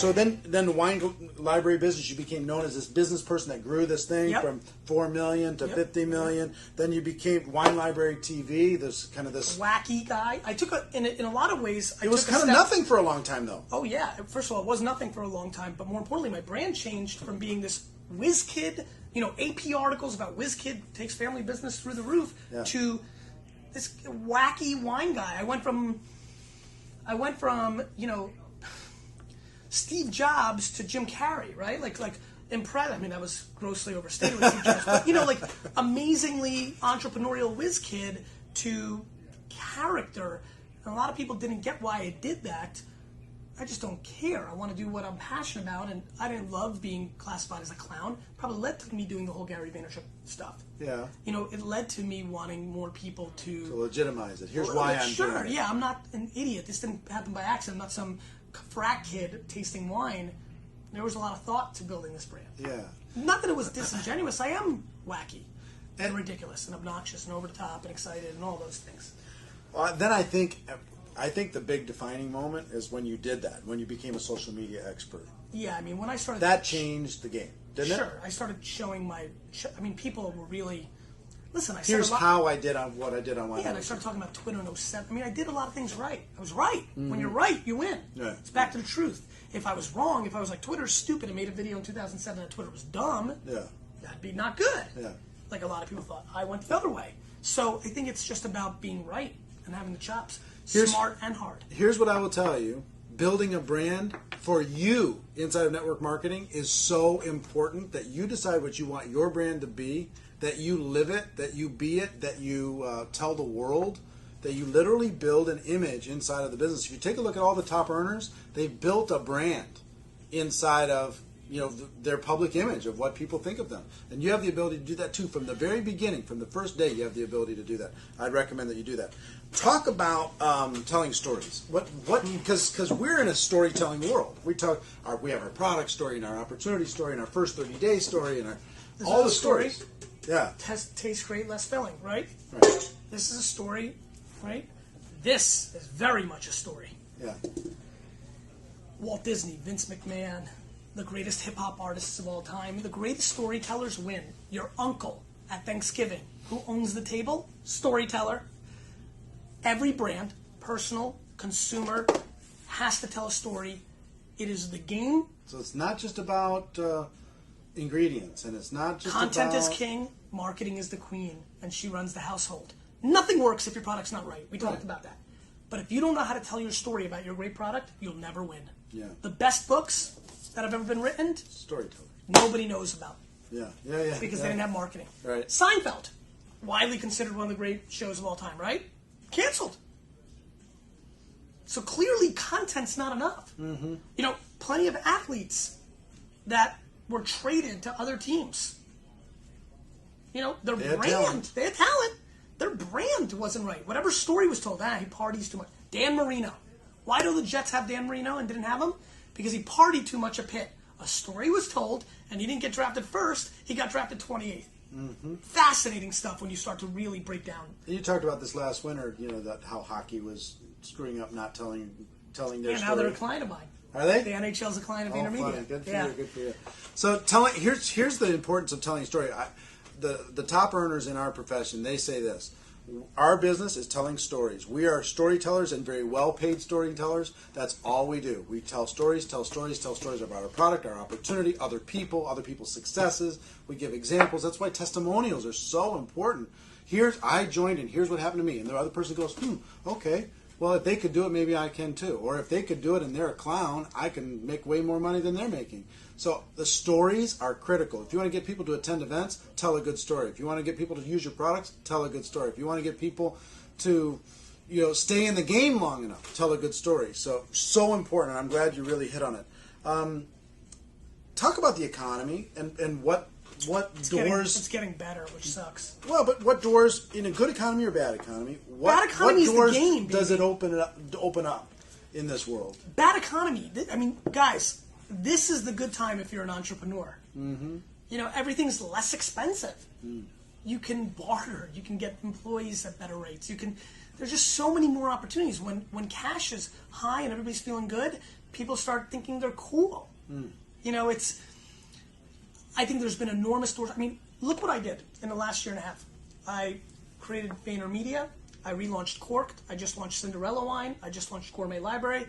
So then the wine library business, you became known as this business person that grew this thing from 4 million to 50 million. Then you became Wine Library TV, this kind of this wacky guy. I took in a lot of ways. It was kind of nothing for a long time, though. Oh yeah. First of all, it was nothing for a long time, but more importantly, my brand changed from being this whiz kid, AP articles about whiz kid takes family business through the roof to this wacky wine guy. I went from Steve Jobs to Jim Carrey, right? Like impressed. I mean, that was grossly overstated with Steve Jobs, but like amazingly entrepreneurial whiz kid to character. And a lot of people didn't get why I did that. I just don't care. I want to do what I'm passionate about, and I didn't love being classified as a clown. Probably led to me doing the whole Gary Vaynerchuk stuff. Yeah. It led to me wanting more people to legitimize it. Here's why I'm doing it. Yeah, I'm not an idiot. This didn't happen by accident. I'm not some frat kid tasting wine. There was a lot of thought to building this brand. Yeah. Not that it was disingenuous. I am wacky and ridiculous and obnoxious and over the top and excited and all those things. Then I think the big defining moment is when you did that, when you became a social media expert. Yeah, I mean, when I started... That changed the game, didn't it? Sure. I started showing people were really... Listen, Here's how I did on what I did on Wine. Yeah, and I started talking about Twitter in 2007. I mean, I did a lot of things right. I was right. Mm-hmm. When you're right, you win. Yeah. It's back to the truth. If I was wrong, if I was like, Twitter's stupid and made a video in 2007 that Twitter was dumb, that'd be not good. Yeah. Like a lot of people thought. I went the other way. So I think it's just about being right and having the chops. Smart and hard. Here's what I will tell you. Building a brand for you inside of network marketing is so important that you decide what you want your brand to be, that you live it, that you be it, that you tell the world, that you literally build an image inside of the business. If you take a look at all the top earners, they've built a brand inside of their public image of what people think of them. And you have the ability to do that too. From the very beginning, from the first day, you have the ability to do that. I'd recommend that you do that. Talk about telling stories. Because we're in a storytelling world. We have our product story and our opportunity story and our first 30-day story and all the stories. Yeah. Tastes great, less filling, right? Right. This is a story, right? This is very much a story. Yeah. Walt Disney, Vince McMahon, the greatest hip-hop artists of all time, the greatest storytellers win. Your uncle at Thanksgiving, who owns the table, storyteller. Every brand, personal, consumer, has to tell a story. It is the game. So it's not just about ingredients, and it's not just Content is king, marketing is the queen, and she runs the household. Nothing works if your product's not right. We talked about that. But if you don't know how to tell your story about your great product, you'll never win. Yeah. The best books that have ever been written, storyteller. Nobody knows about. Yeah. Because they didn't have marketing. Right. Seinfeld, widely considered one of the great shows of all time, right? Canceled. So clearly content's not enough. Mm-hmm. Plenty of athletes that were traded to other teams. Their brand, they had talent. Their brand wasn't right. Whatever story was told, he parties too much. Dan Marino. Why do the Jets have Dan Marino and didn't have him? Because he partied too much at Pitt. A story was told, and he didn't get drafted first. He got drafted 28th. Mm-hmm. Fascinating stuff when you start to really break down. You talked about this last winter, that how hockey was screwing up, not telling their story. And now they're a client of mine. Are they? The NHL's a client of VaynerMedia. Good for you. Good for you. So here's the importance of telling a story. The top earners in our profession, they say this. Our business is telling stories. We are storytellers and very well-paid storytellers. That's all we do. We tell stories about our product, our opportunity, other people's successes. We give examples. That's why testimonials are so important. I joined and here's what happened to me. And the other person goes, okay. Well, if they could do it, maybe I can too. Or if they could do it and they're a clown, I can make way more money than they're making. So the stories are critical. If you want to get people to attend events, tell a good story. If you want to get people to use your products, tell a good story. If you want to get people to stay in the game long enough, tell a good story. So important. I'm glad you really hit on it. Talk about the economy and what doors... It's getting better, which sucks. Well, but what doors, in a good economy or bad economy, bad economy is the game, does it open up in this world? Bad economy. I mean, guys, this is the good time if you're an entrepreneur. Mm-hmm. Everything's less expensive. Mm. You can barter. You can get employees at better rates. There's just so many more opportunities. When cash is high and everybody's feeling good, people start thinking they're cool. You know, I think there's been enormous doors. I mean, look what I did in the last year and a half. I created VaynerMedia. I relaunched Corked. I just launched Cinderella Wine. I just launched Gourmet Library.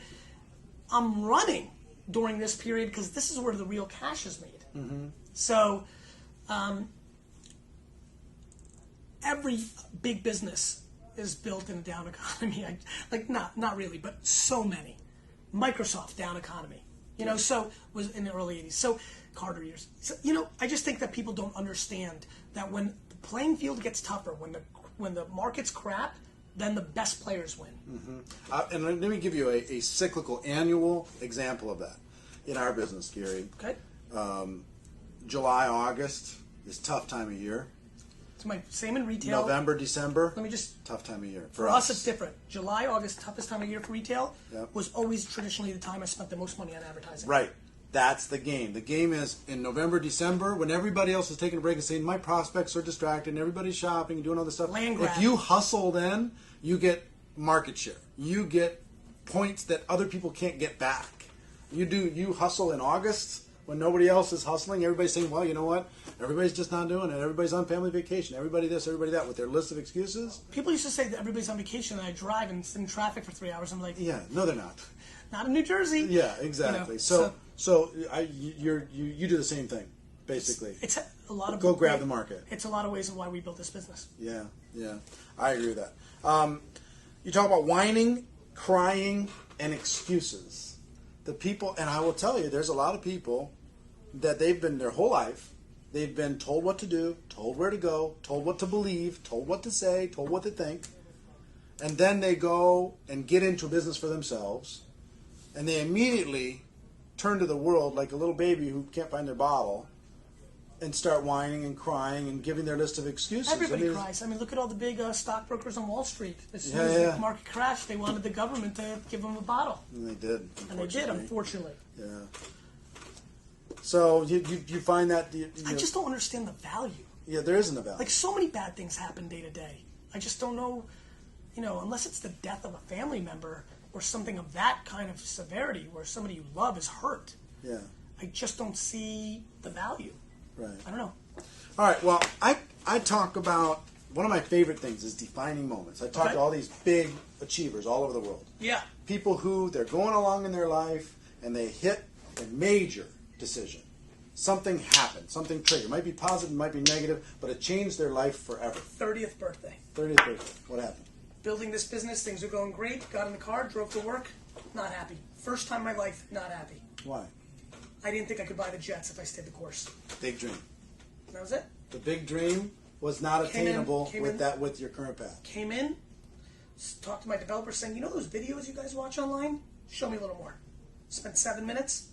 I'm running during this period because this is where the real cash is made. So every big business is built in a down economy. Not really, but so many. Microsoft, down economy. You know, so was in the early 80s. So Carter years. So, you know, I just think that people don't understand that when the playing field gets tougher, when the market's crap, then the best players win. And let me give you a cyclical annual example of that in our business, Gary. Okay. July, August is tough time of year. It's my same in retail. November, December. Let me just tough time of year. For us, it's different. July, August, toughest time of year for retail. Yep. Was always traditionally the time I spent the most money on advertising. Right. That's the game. The game is in November, December, when everybody else is taking a break and saying, my prospects are distracted and everybody's shopping and doing all this stuff. Land grab. If you hustle then, you get market share. You get points that other people can't get back. You hustle in August when nobody else is hustling. Everybody's saying, well, you know what? Everybody's just not doing it. Everybody's on family vacation. Everybody this, everybody that, with their list of excuses. People used to say that everybody's on vacation and I drive and sit in traffic for 3 hours. I'm like, yeah, no, they're not. Not in New Jersey. Yeah, exactly. You know, you do the same thing, basically. It's a lot of go grab the market. It's a lot of ways of why we built this business. Yeah, I agree with that. You talk about whining, crying, and excuses. The people, and I will tell you, there's a lot of people that they've been their whole life. They've been told what to do, told where to go, told what to believe, told what to say, told what to think, and then they go and get into business for themselves. And they immediately turn to the world like a little baby who can't find their bottle and start whining and crying and giving their list of excuses. Everybody cries. I mean, look at all the big stockbrokers on Wall Street. As soon as the market crashed, they wanted the government to give them a bottle. And they did. And they did, unfortunately. Yeah. So you find that... I just don't understand the value. Yeah, there isn't a value. Like, so many bad things happen day to day. I just don't know, unless it's the death of a family member... or something of that kind of severity where somebody you love is hurt. Yeah. I just don't see the value. Right. I don't know. All right, well, I talk about, one of my favorite things is defining moments. I talk to all these big achievers all over the world. Yeah. People who, they're going along in their life and they hit a major decision. Something happened, something triggered. It might be positive, it might be negative, but it changed their life forever. 30th birthday. 30th birthday. What happened? Building this business, things are going great, got in the car, drove to work, not happy. First time in my life, not happy. Why? I didn't think I could buy the jets if I stayed the course. Big dream. And that was it. The big dream was not attainable with your current path. Came in, talked to my developer saying, those videos you guys watch online? Show me a little more. Spent 7 minutes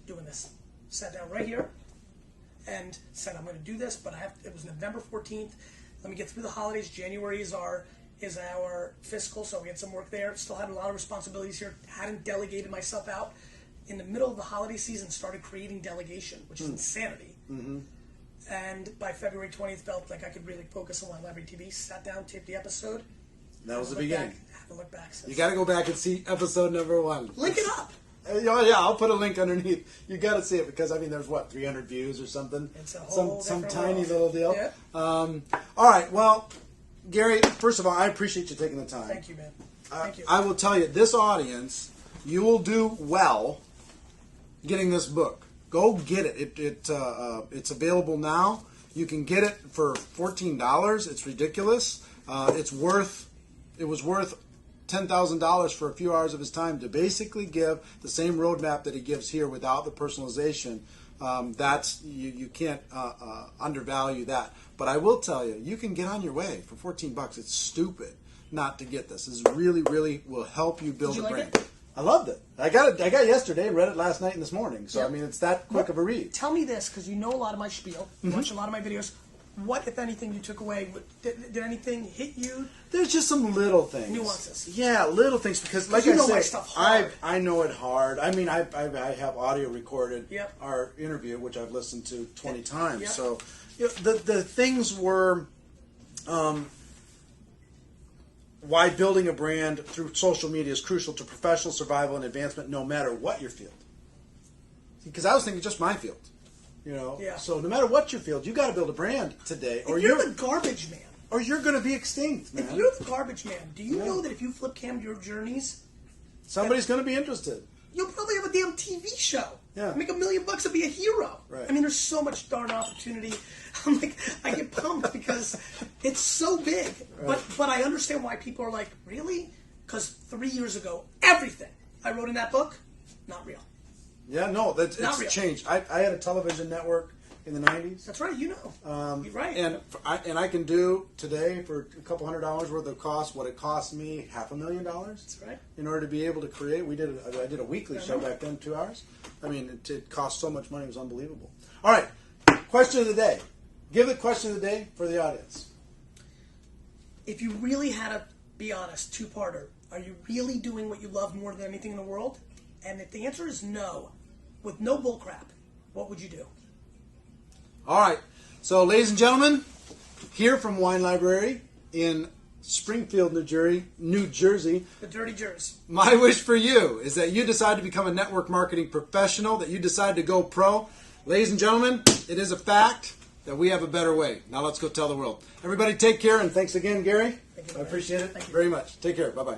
doing this. Sat down right here and said, I'm going to do this, but it was November 14th. Let me get through the holidays. January is our fiscal, so we had some work there. Still had a lot of responsibilities here. Hadn't delegated myself out. In the middle of the holiday season, started creating delegation, which is insanity. Mm-hmm. And by February 20th, felt like I could really focus on my library TV. Sat down, taped the episode. That was the beginning. I haven't looked back since. You got to go back and see episode number 1. Link it up. Yeah, I'll put a link underneath. You got to see it because there's 300 views or something. It's a whole some different tiny world. little deal. Yeah. All right. Well, Gary, first of all, I appreciate you taking the time. Thank you, man. Thank you. I will tell you, this audience, you will do well getting this book. Go get it. It's available now. You can get it for $14. It's ridiculous. It was worth $10,000 for a few hours of his time to basically give the same roadmap that he gives here without the personalization. You can't undervalue that. But I will tell you, you can get on your way for $14. It's stupid not to get this. This really, really will help you build Did you a like brand. it? I loved it. I got it yesterday and read it last night and this morning. So, Yep. I mean, it's that quick of a read. Tell me this, because you know a lot of my spiel. You watch a lot of my videos. What, if anything, you took away? Did anything hit you? There's just some little things. Nuances. Yeah, little things. Because, like you I know my said, stuff hard. I know it hard. I mean, I have audio recorded Yep. our interview, which I've listened to 20 times. Yep. So, the things were... why building a brand through social media is crucial to professional survival and advancement, no matter what your field. Because I was thinking just my field, you know. Yeah. So no matter what your field, you got to build a brand today, or if you're the garbage man, or you're going to be extinct, man. If you're the garbage man, do you know that if you flip cam your journeys, somebody's going to be interested? You'll probably have a damn TV show. Yeah. Make $1 million and be a hero. Right. I mean, there's so much darn opportunity. I'm like, I get pumped because it's so big. Right. But I understand why people are like, really? Because 3 years ago, everything I wrote in that book, not real. Yeah, no, it's changed. I had a television network in the 90s. That's right, you know. You're right. And I can do today for a couple $100 worth of cost what it cost me $500,000. That's right. In order to be able to create, I did a weekly show back then, 2 hours. I mean, it cost so much money, it was unbelievable. All right, question of the day. Give the question of the day for the audience. If you really had to be honest, two-parter, are you really doing what you love more than anything in the world? And if the answer is no, with no bullcrap, what would you do? All right. So, ladies and gentlemen, here from Wine Library in Springfield, New Jersey. The Dirty Jersey. My wish for you is that you decide to become a network marketing professional, that you decide to go pro. Ladies and gentlemen, it is a fact that we have a better way. Now let's go tell the world. Everybody take care, and thanks again, Gary. Thank you, I appreciate it Thank you. very much. Take care. Bye-bye.